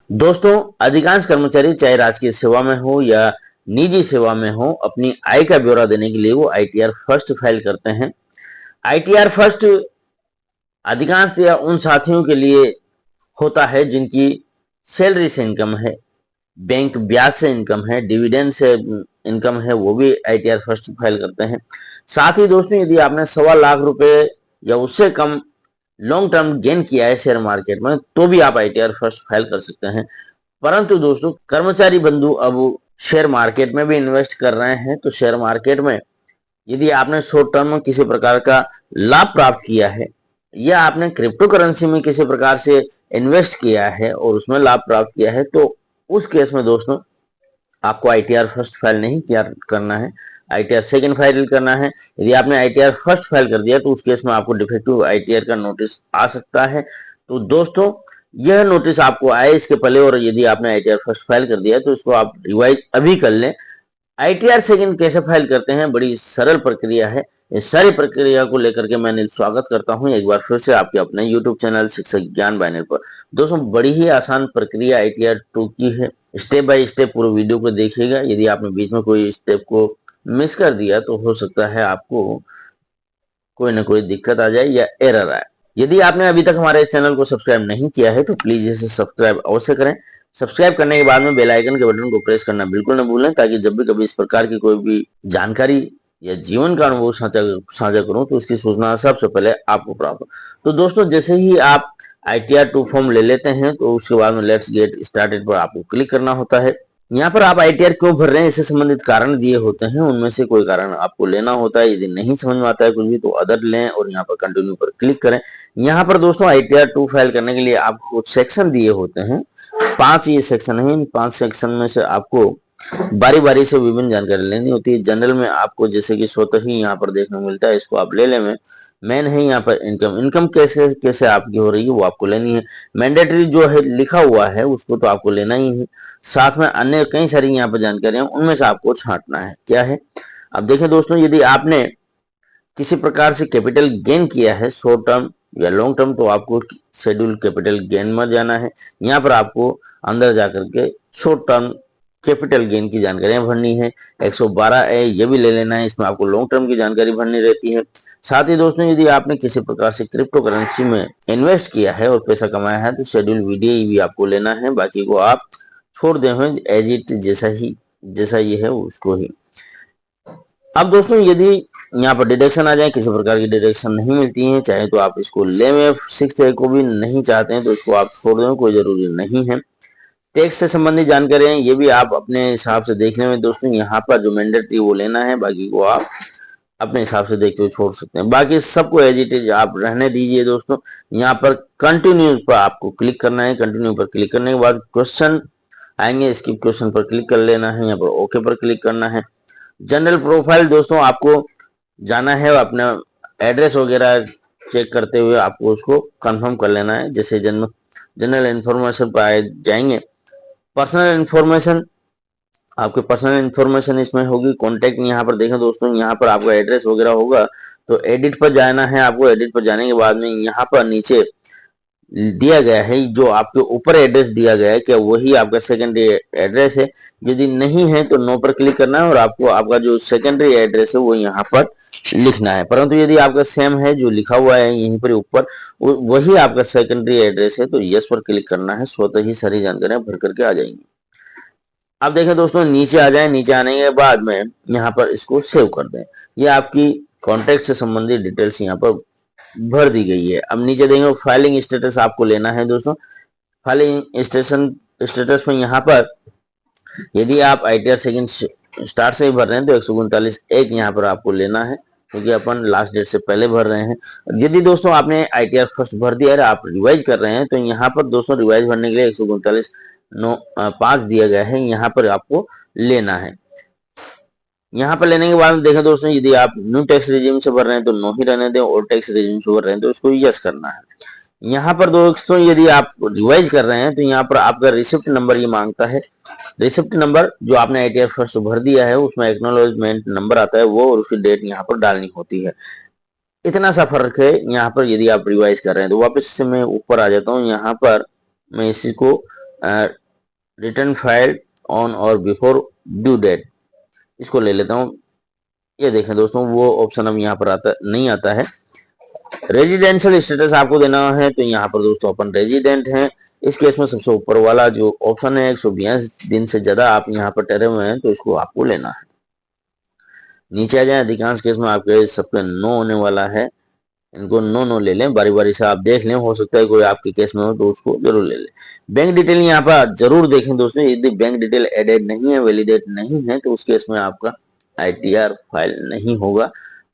दोस्तों, अधिकांश कर्मचारी चाहे राजकीय सेवा में हो या निजी सेवा में हो, अपनी आय का ब्यौरा देने के लिए वो आईटीआर फर्स्ट फाइल करते हैं। आईटीआर फर्स्ट अधिकांश या उन साथियों के लिए होता है जिनकी सैलरी से इनकम है, बैंक ब्याज से इनकम है, डिविडेंड से इनकम है, वो भी आईटीआर फर्स्ट फाइल करते हैं। साथ ही दोस्तों, यदि आपने 1.25 लाख रुपए या उससे कम लॉन्ग टर्म गेन किया है शेयर मार्केट में, तो भी आप आईटीआर फर्स्ट फाइल कर सकते हैं। परंतु दोस्तों, कर्मचारी बंधु अब शेयर मार्केट में भी इन्वेस्ट कर रहे हैं, तो शेयर मार्केट में यदि आपने शॉर्ट टर्म में किसी प्रकार का लाभ प्राप्त किया है या आपने क्रिप्टो करेंसी में किसी प्रकार से इन्वेस्ट किया है और उसमें लाभ प्राप्त किया है, तो उस केस में दोस्तों आपको आईटीआर फर्स्ट फाइल नहीं किया करना है, आईटीआर सेकंड फाइल करना है। यदि आपने आईटीआर फर्स्ट फाइल कर दिया तो उस केस में आपको डिफेक्टिव आईटीआर का नोटिस आ सकता है। तो दोस्तों, यह नोटिस आपको आए इसके पहले, और यदि आपने आईटीआर फर्स्ट फाइल कर दिया तो इसको आप रिवाइज अभी कर लें। आईटीआर सेकंड कैसे फाइल करते हैं, बड़ी सरल प्रक्रिया है। इस सारी प्रक्रिया को लेकर के मैं स्वागत करता हूं एक बार फिर से आपके अपने यूट्यूब चैनल शिक्षक ज्ञान बैनर पर। दोस्तों, बड़ी ही आसान प्रक्रिया आईटीआर 2 की है। स्टेप बाय स्टेप पूरे वीडियो को देखिएगा। यदि आपने बीच में कोई स्टेप को मिस कर दिया तो हो सकता है आपको कोई ना कोई दिक्कत आ जाए या एरर आए। यदि आपने अभी तक हमारे चैनल को सब्सक्राइब नहीं किया है तो प्लीज इसे सब्सक्राइब अवश्य करें। सब्सक्राइब करने के बाद में बेल आइकन के बटन को प्रेस करना बिल्कुल न भूलें, ताकि जब भी कभी इस प्रकार की कोई भी जानकारी या जीवन का अनुभव साझा करूं तो उसकी सूचना सबसे पहले आपको प्राप्त हो। तो दोस्तों, जैसे ही आप आईटीआर 2 फॉर्म ले लेते हैं तो उसके बाद में लेट्स गेट स्टार्टेड पर आपको क्लिक करना होता है। यहाँ पर आप आईटीआर क्यों भर रहे हैं, इससे संबंधित कारण दिए होते हैं, उनमें से कोई कारण आपको लेना होता है। यदि नहीं समझ में आता है कुछ भी तो अदर लें और यहाँ पर कंटिन्यू पर क्लिक करें। यहाँ पर दोस्तों आईटीआर 2 फाइल करने के लिए आपको कुछ सेक्शन दिए होते हैं। 5 ये सेक्शन है। इन 5 सेक्शन में से आपको बारी बारी से विभिन्न जानकारी लेनी होती है। जनरल में आपको जैसे कि स्वतः ही यहाँ पर देखने को मिलता है, इसको आप ले लें। मेन है यहाँ पर इनकम कैसे कैसे आपकी हो रही है वो आपको लेनी है। मैंडेटरी जो है लिखा हुआ है उसको तो आपको लेना ही है। साथ में अन्य कई सारी यहाँ पर जानकारियां, उनमें से आपको छांटना है क्या है। अब देखें दोस्तों, यदि आपने किसी प्रकार से कैपिटल गेन किया है शॉर्ट टर्म या लॉन्ग टर्म, तो आपको शेड्यूल कैपिटल गेन में जाना है। यहाँ पर आपको अंदर जाकर के शॉर्ट टर्म कैपिटल गेन की जानकारियां भरनी है। 112 है, ये भी ले लेना है। इसमें आपको लॉन्ग टर्म की जानकारी भरनी रहती है। साथ ही दोस्तों, यदि आपने किसी प्रकार से क्रिप्टो करेंसी में इन्वेस्ट किया है और पैसा कमाया है तो शेड्यूल वीडियो भी आपको लेना है। बाकी को आप छोड़ दे हुए एज इट जैसा ये है उसको ही। अब दोस्तों, यदि यहाँ पर डिडक्शन आ जाए, किसी प्रकार की डिडक्शन नहीं मिलती है, चाहे तो आप इसको ले में 6 को भी नहीं चाहते हैं तो इसको आप छोड़ दें, कोई जरूरी नहीं है। टैक्स से संबंधित जानकारियां ये भी आप अपने हिसाब से देख लें दोस्तों। यहाँ पर जो मैंडेटरी वो लेना है, बाकी को आप अपने हिसाब से देखते हुए छोड़ सकते हैं। बाकी सबको एज इट इज आप रहने दीजिए दोस्तों। यहाँ पर कंटिन्यू पर आपको क्लिक करना है। कंटिन्यू पर क्लिक करने के बाद क्वेश्चन आएंगे, स्किप क्वेश्चन पर क्लिक कर लेना है। यहाँ पर ओके पर क्लिक करना है। जनरल प्रोफाइल दोस्तों, आपको जाना है, अपना एड्रेस वगैरह चेक करते हुए आपको उसको कंफर्म कर लेना है। जैसे जनरल इंफॉर्मेशन पर जाएंगे, पर्सनल इंफॉर्मेशन, आपके पर्सनल इंफॉर्मेशन इसमें होगी। कॉन्टेक्ट यहाँ पर देखें दोस्तों, यहाँ पर आपका एड्रेस वगैरह होगा तो एडिट पर जाना है आपको। एडिट पर जाने के बाद में यहाँ पर नीचे दिया गया है, जो आपके ऊपर एड्रेस दिया गया है, क्या वही आपका सेकेंडरी एड्रेस है। यदि नहीं है तो नो पर क्लिक करना है और आपको आपका जो सेकेंडरी एड्रेस है वो यहाँ पर लिखना है। परंतु यदि आपका सेम है जो लिखा हुआ है यहीं पर ऊपर, वही आपका सेकेंडरी एड्रेस है तो यस पर क्लिक करना है। स्वतः ही सारी जानकारियां भर करके आ जाएंगी। अब देखें दोस्तों, नीचे आ जाए। नीचे आने के बाद में यहाँ पर इसको सेव कर दें। ये आपकी कॉन्टेक्ट से संबंधित डिटेल्स यहाँ पर भर दी गई है। अब नीचे देंगे फाइलिंग स्टेटस आपको लेना है दोस्तों। फाइलिंग स्टेटस में यहाँ पर यदि आप आईटीआर सेकंड स्टार्ट से ही भर रहे हैं तो 139(1) यहाँ पर आपको लेना है, क्योंकि अपन लास्ट डेट से पहले भर रहे हैं। यदि दोस्तों आपने आईटीआर फर्स्ट भर दिया है, आप रिवाइज कर रहे हैं, तो यहाँ पर दोस्तों रिवाइज भरने के लिए 139(5) दिया गया है, यहाँ पर आपको लेना है। यहाँ पर लेने के बाद देखें दोस्तों, यदि आप न्यू टैक्स रिजीम से भर रहे हैं तो नो ही रहने दें, और टैक्स रिजीम से भर रहे हैं तो इसको यस करना है। यहाँ पर दोस्तों यदि आप रिवाइज कर रहे हैं तो यहाँ पर आपका रिसिप्ट नंबर ये मांगता है। रिसिप्ट नंबर जो आपने आईटीआर फर्स्ट भर दिया है उसमें एक्नॉलेजमेंट नंबर आता है वो, और उसकी डेट यहाँ पर डालनी होती है। इतना सा फर्क है यहाँ पर। यदि आप रिवाइज कर रहे हैं तो वापस से मैं ऊपर आ जाता हूँ। यहाँ पर मैं इसी को रिटर्न फाइल ऑन और बिफोर ड्यू डेट, इसको ले लेता हूँ। ये देखें दोस्तों, वो ऑप्शन अब यहाँ पर नहीं आता है। रेजिडेंशियल स्टेटस आपको देना है, तो यहाँ पर दोस्तों अपन रेजिडेंट हैं। इस केस में सबसे ऊपर वाला जो ऑप्शन है 182 दिन से ज्यादा आप यहाँ पर ठहरे हुए हैं, तो इसको आपको लेना है। नीचे आ जाए, अधिकांश केस में आपके सबके नो होने वाला है, इनको नो नो ले लें, बारी बारी से आप देख लें, हो सकता है कोई आपके केस में हो तो उसको जरूर ले लें। बैंक डिटेल यहाँ पर जरूर देखें दोस्तों, यदि बैंक डिटेल एडेड नहीं है, वैलिडेट नहीं है, तो उस केस में आपका ITR फाइल नहीं होगा,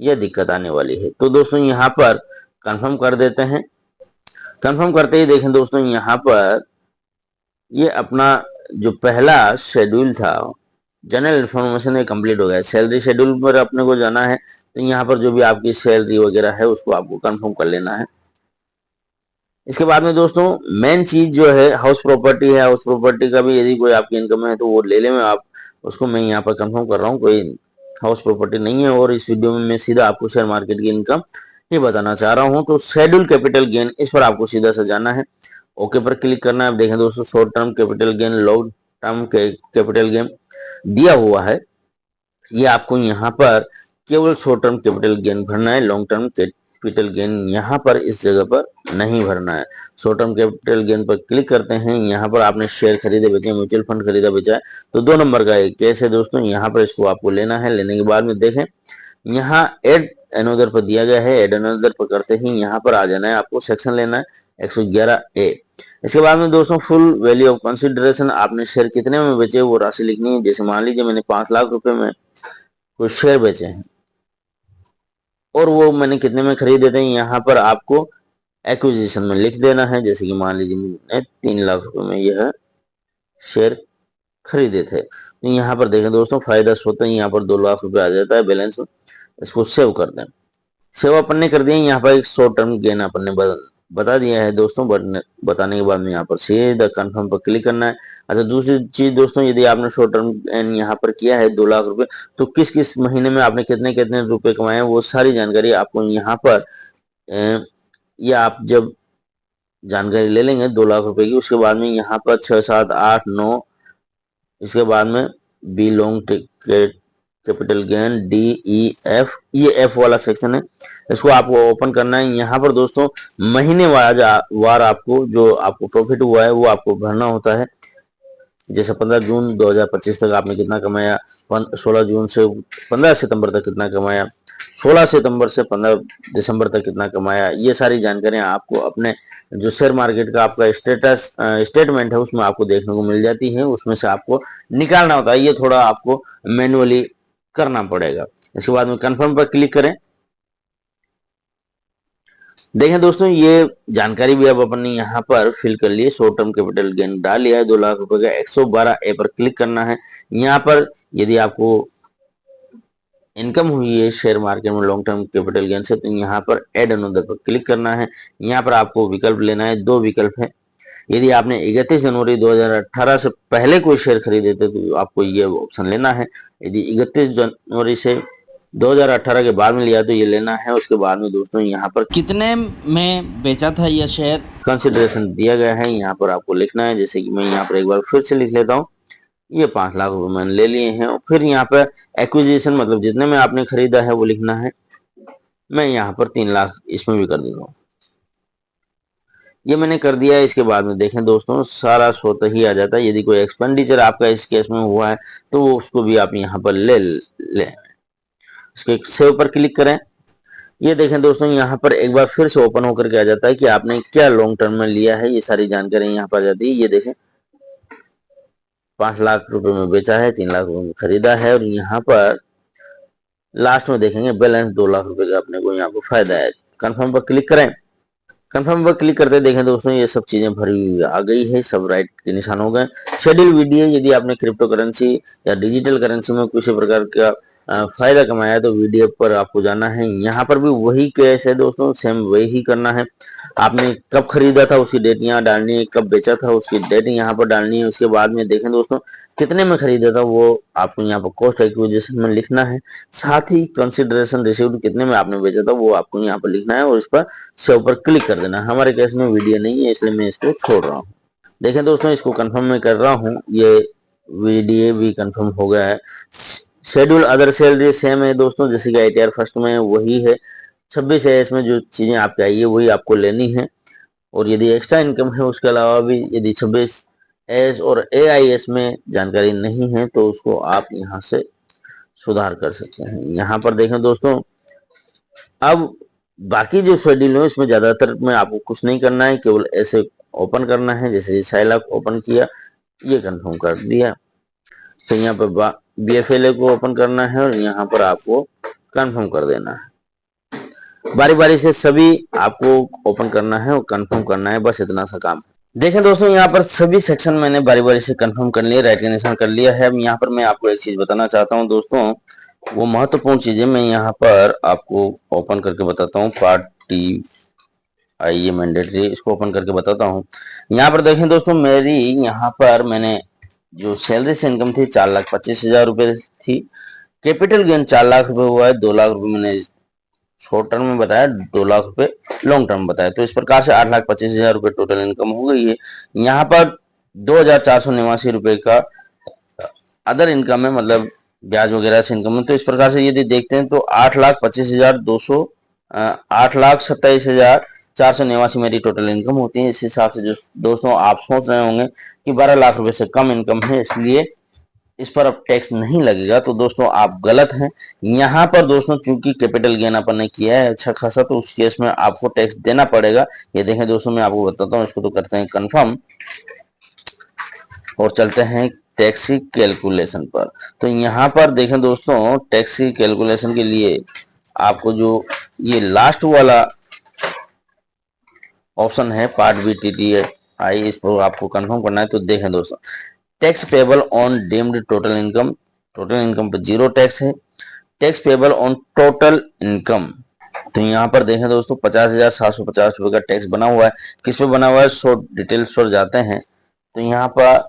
यह दिक्कत आने वाली है। तो दोस्तों यहाँ पर कंफर्म कर देते हैं। कंफर्म करते ही देखें दोस्तों, यहाँ पर ये अपना जो पहला शेड्यूल था जनरल इन्फॉर्मेशन में कंप्लीट हो गया। सैलरी शेड्यूल पर अपने को जाना है, तो यहाँ पर जो भी आपकी सैलरी वगैरह है उसको आपको कंफर्म कर लेना है। इसके बाद में दोस्तों मेन चीज जो है हाउस प्रॉपर्टी है। हाउस प्रॉपर्टी का भी यदि कोई आपकी इनकम है तो वो ले लें, आप उसको मैं यहाँ पर कंफर्म कर रहा हूँ, कोई हाउस प्रॉपर्टी नहीं है। और इस वीडियो में मैं सीधा आपको शेयर मार्केट की इनकम ही बताना चाह रहा हूँ। तो शेड्यूल कैपिटल गेन, इस पर आपको सीधा सा जाना है, ओके पर क्लिक करना है। आप देखें दोस्तों, short term capital gain, long term capital gain दिया हुआ है। ये आपको यहाँ पर केवल शॉर्ट टर्म कैपिटल गेन भरना है, लॉन्ग टर्म कैपिटल गेन यहाँ पर इस जगह पर नहीं भरना है। शॉर्ट टर्म कैपिटल गेन पर क्लिक करते हैं। यहाँ पर आपने शेयर खरीदे बेचे, म्यूचुअल फंड खरीदा बेचा है, तो 2 नंबर का एक केस है दोस्तों, यहाँ पर इसको आपको लेना है। लेने के बाद में देखें, यहाँ एड अनदर पर दिया गया है, एड अनदर पर करते ही यहाँ पर आ जाना है, आपको सेक्शन लेना है 111A। इसके बाद में दोस्तों फुल वैल्यू ऑफ कंसिडरेशन, आपने शेयर कितने में बेचे वो राशि लिखनी है। जैसे मान लीजिए मैंने 5 लाख रुपए में कुछ शेयर बेचे हैं और वो मैंने कितने में खरीदे थे, यहाँ पर आपको एक्विजिशन में लिख देना है। जैसे कि मान लीजिए मैंने 3 लाख रुपए में यह शेयर खरीदे थे, तो यहाँ पर देखें दोस्तों फायदा स्वतः यहाँ पर 2 लाख रुपए आ जाता है बैलेंस में। इसको सेव कर दें। सेव अपन ने कर दिया। यहाँ पर एक शॉर्ट टर्म गेन अपन ने बता दिया है दोस्तों, बताने के बाद में यहाँ पर सीधा कंफर्म पर क्लिक करना है। अच्छा, दूसरी चीज दोस्तों, यदि आपने शॉर्ट टर्म गेन यहाँ पर किया है 2 लाख रुपए, तो किस किस महीने में आपने कितने कितने रुपए कमाए वो सारी जानकारी आपको यहाँ पर ये आप जब जानकारी ले लेंगे 2 लाख रुपए की, उसके बाद में यहाँ पर 6, 7, 8, 9, इसके बाद में B long capital gain DEF, ये F वाला सेक्शन है, इसको आपको ओपन करना है। यहाँ पर दोस्तों महीने वार आपको जो आपको प्रॉफिट हुआ है वो आपको भरना होता है। जैसे 15 जून 2025 तक आपने कितना कमाया, 16 जून से 15 सितंबर तक कितना कमाया, 16 सितंबर से 15 दिसंबर तक कितना कमाया, ये सारी जानकारियां आपको अपने जो शेयर मार्केट का आपका स्टेटमेंट है उसमें आपको देखने को मिल जाती है। उसमें से आपको निकालना होता है, ये थोड़ा आपको मैन्युअली करना पड़ेगा। इसके बाद में कंफर्म पर क्लिक करें। देखें दोस्तों, ये जानकारी भी अब अपन ने यहाँ पर फिल कर लिए। शॉर्ट टर्म कैपिटल गेन डाल लिया है 2 लाख रुपए का। 112A पर क्लिक करना है। यहाँ पर यदि आपको इनकम हुई है शेयर मार्केट में लॉन्ग टर्म कैपिटल गेन से, तो यहाँ पर एड अनदर पर क्लिक करना है। यहाँ पर आपको विकल्प लेना है, 2 विकल्प है। यदि आपने 31 जनवरी 2018 से पहले कोई शेयर खरीदे थे तो आपको ये ऑप्शन लेना है। यदि 31 जनवरी से 2018 के बाद में लिया तो ये लेना है। उसके बाद में दोस्तों यहाँ पर कितने में बेचा था यह शेयर, कंसिडरेशन दिया गया है, यहाँ पर आपको लिखना है। जैसे कि मैं यहाँ पर एक बार फिर से लिख लेता हूँ, ये 5 लाख रुपए मैंने ले लिए हैं। और फिर यहाँ पर एक्विजिशन मतलब जितने में आपने खरीदा है वो लिखना है। मैं यहाँ पर 3 लाख इसमें भी कर देता हूँ, ये मैंने कर दिया है। इसके बाद में देखें दोस्तों सारा स्वतः ही आ जाता है। यदि कोई एक्सपेंडिचर आपका इस केस में हुआ है तो वो उसको भी आप यहाँ पर ले इसके सेव पर क्लिक करें। ये देखें दोस्तों यहाँ पर एक बार फिर से ओपन होकर के आ जाता है कि आपने क्या लॉन्ग टर्म में लिया है, ये सारी जानकारी यहाँ पर आ जाती है। ये देखें 5 लाख रुपए में बेचा है, 3 लाख रुपए में खरीदा है, और यहाँ पर लास्ट में देखेंगे बैलेंस 2 लाख रुपए का अपने को यहाँ पर फायदा है। कंफर्म पर क्लिक करें। कंफर्म पर क्लिक करते देखें दोस्तों ये सब चीजें भरी हुई आ गई है, सब राइट के निशान हो गए। शेड्यूल वीडियो, यदि आपने क्रिप्टो करेंसी या डिजिटल करेंसी में किसी प्रकार का फायदा कमाया है तो वीडियो पर आपको जाना है। यहाँ पर भी वही केस है दोस्तों, सेम वही ही करना है। आपने कब खरीदा था उसकी डेट यहाँ डालनी है, कब बेचा था उसकी डेट यहाँ पर डालनी है। उसके बाद में देखें दोस्तों कितने में खरीदा था वो आपको यहाँ पर कॉस्ट एक्विजिशन में लिखना है। साथ ही कंसिडरेशन रिसीव्ड कितने में आपने बेचा था वो आपको यहाँ पर लिखना है और इस पर सेव पर क्लिक कर देना। हमारे केस में वीडियो नहीं है इसलिए मैं इसको छोड़ रहा हूँ। देखें दोस्तों, इसको कंफर्म मैं कर रहा हूँ, ये वीडीए भी कंफर्म हो गया है। शेड्यूल अदर सैलरी सेम है दोस्तों, जैसे कि आईटीआर फर्स्ट में वही है। 26 है, इसमें जो चीजें आपको चाहिए वही आपको लेनी है। और यदि एक्स्ट्रा इनकम है उसके अलावा भी यदि 26 एस और एआईएस में जानकारी नहीं है तो उसको आप यहाँ से सुधार कर सकते हैं। यहाँ पर देखें दोस्तों, अब बाकी जो शेड्यूल है इसमें ज्यादातर में आपको कुछ नहीं करना है, केवल ऐसे ओपन करना है। जैसे साइलैब ओपन किया, ये कंफर्म कर दिया, तो यहाँ पर बीएफएलए को ओपन करना है और यहाँ पर आपको कंफर्म कर देना है। बारी बारी से सभी आपको ओपन करना है और कंफर्म करना है, बस इतना सा काम। देखें दोस्तों, यहाँ पर सभी सेक्शन मैंने बारी बारी से कंफर्म कर लिया, राइट का निशान कर लिया है। यहाँ पर मैं आपको एक चीज बताना चाहता हूँ दोस्तों, वो महत्वपूर्ण चीजें मैं यहाँ पर आपको ओपन करके बताता हूँ। पार्ट टी ये मैंडेटरी, इसको ओपन करके बताता हूँ। यहाँ पर देखें दोस्तों, मेरी यहाँ पर मैंने जो सैलरी से इनकम थी 4,25,000 रुपए थी। कैपिटल गेन 4 लाख रुपए हुआ है। 2 लाख रुपए मैंने शॉर्ट टर्म में बताया, 2 लाख रुपए लॉन्ग टर्म में बताया। तो इस प्रकार से 8,25,000 रुपए टोटल इनकम हो गई है। यहाँ पर 2,489 रुपए का अदर इनकम है, मतलब ब्याज वगैरह से इनकम है। तो इस प्रकार से यदि देखते हैं तो 8,25,489 मेरी टोटल इनकम होती है। इस हिसाब से जो दोस्तों आप सोच रहे होंगे कि 12 लाख रुपए से कम इनकम है इसलिए इस पर अब टैक्स नहीं लगेगा, तो दोस्तों आप गलत हैं। यहाँ पर दोस्तों चूंकि कैपिटल गेन अपन ने किया है अच्छा खासा, तो उस केस में आपको टैक्स देना पड़ेगा। ये देखें दोस्तों, मैं आपको बताता हूँ, इसको तो करते हैं कंफर्म और चलते हैं टैक्स की कैलकुलेशन पर। तो यहाँ पर देखें दोस्तों, टैक्स की कैलकुलेशन के लिए आपको जो ये लास्ट वाला ऑप्शन है पार्ट बी TTI, इस पर आपको कंफर्म करना है। तो देखें दोस्तों, tax payable on deemed total income, total income पर 0 टैक्स है। Tax payable on total income, तो यहाँ पर देखें दोस्तों 50,750 रुपए का टैक्स बना हुआ है। किस पे बना हुआ है, शॉर्ट डिटेल्स पर जाते हैं। तो यहाँ पर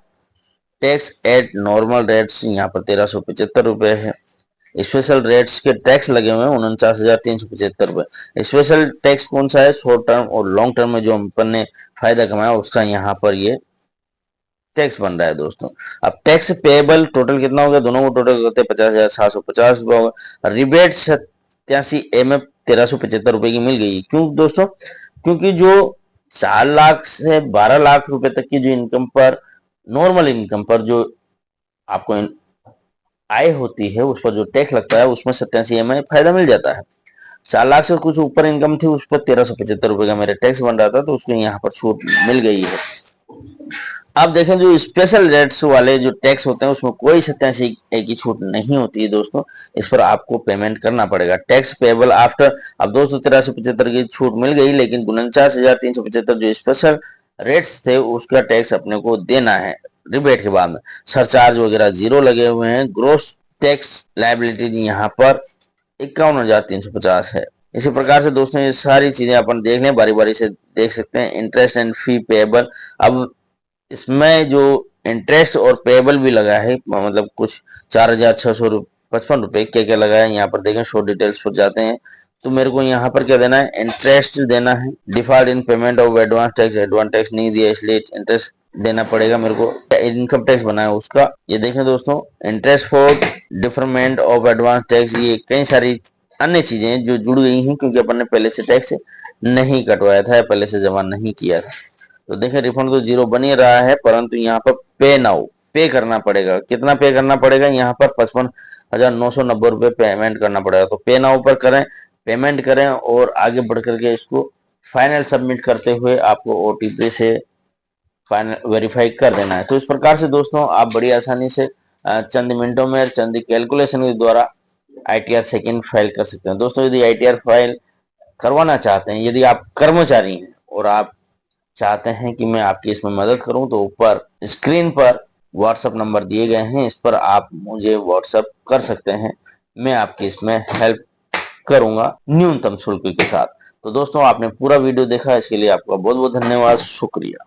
टैक्स एट नॉर्मल रेट्स यहाँ पर 1,375 रुपए है। स्पेशल रेट्स के टैक्स लगे हुए हैं 49,375 रुपए। स्पेशल टैक्स कौन सा है, शॉर्ट टर्म और लॉन्ग टर्म में जो अपन ने फायदा कमाया उसका यहाँ पर ये टैक्स बन रहा है दोस्तों। अब टैक्स पेएबल टोटल कितना हो गया, दोनों को टोटल करते हैं 50,750 रुपए होगा। रिबेट 87 MF 1,375 रुपए की मिल गई। क्यों दोस्तों, क्योंकि जो 4 लाख से 12 लाख रुपए तक की जो इनकम पर, नॉर्मल इनकम पर जो आपको आय होती है उस पर जो टैक्स लगता है उसमें 87 MF फायदा मिल जाता है। 4 लाख से कुछ ऊपर इनकम थी उस पर 1,375 रुपए का मेरा टैक्स बन रहा था, तो उसको यहाँ पर छूट मिल गई है। अब देखें, जो स्पेशल रेट्स वाले जो टैक्स होते हैं उसमें कोई 87 की छूट नहीं होती है दोस्तों, इस पर आपको पेमेंट करना पड़ेगा। टैक्स पेबल आफ्टर, अब दोस्तों 1,375 की छूट मिल गई, लेकिन 49,375 जो स्पेशल रेट्स थे उसका टैक्स अपने को देना है रिबेट के बाद में। सरचार्ज वगैरह 0 लगे हुए हैं। ग्रोस टैक्स लायबिलिटी यहाँ पर 51,350 है। इसी प्रकार से दोस्तों ये सारी चीजें अपन देख लें, बारी बारी से देख सकते हैं। इंटरेस्ट एंड फी पेएबल, अब इसमें जो इंटरेस्ट और पेएबल भी लगा है, मतलब कुछ 4,655 रुपए क्या क्या लगा है यहाँ पर देखें। शो डिटेल्स पर जाते हैं तो मेरे को यहाँ पर क्या देना है, इंटरेस्ट देना है। Default in payment of advance tax, advance tax नहीं दिया इसलिए इंटरेस्ट देना पड़ेगा मेरे को। इनकम टैक्स बना है उसका, ये देखें दोस्तों। Interest for deferment of advance tax, ये कई सारी अन्य चीजें जो जुड़ गई हैं क्योंकि अपन ने पहले से टैक्स नहीं कटवाया था या पहले से जमा नहीं किया था। तो देखें रिफंड तो 0 बन ही रहा है, परंतु यहाँ पर पे नाउ पे करना पड़ेगा। कितना पे करना पड़ेगा, यहाँ पर 55,990 रुपए पेमेंट करना पड़ेगा। तो पे नाउ पर करें, पेमेंट करें और आगे बढ़ करके इसको फाइनल सबमिट करते हुए आपको OTP से फाइनल वेरीफाई कर देना है। तो इस प्रकार से दोस्तों आप बड़ी आसानी से चंद मिनटों में चंद कैलकुलेशन के द्वारा ITR सेकंड फाइल कर सकते हैं। दोस्तों यदि ITR फाइल करवाना चाहते हैं, यदि आप कर्मचारी हैं और आप चाहते हैं कि मैं आपकी इसमें मदद करूं, तो ऊपर स्क्रीन पर व्हाट्सएप नंबर दिए गए हैं, इस पर आप मुझे व्हाट्सएप कर सकते हैं। मैं आपकी इसमें हेल्प करूंगा न्यूनतम शुल्क के साथ। तो दोस्तों आपने पूरा वीडियो देखा, इसके लिए आपका बहुत बहुत धन्यवाद, शुक्रिया।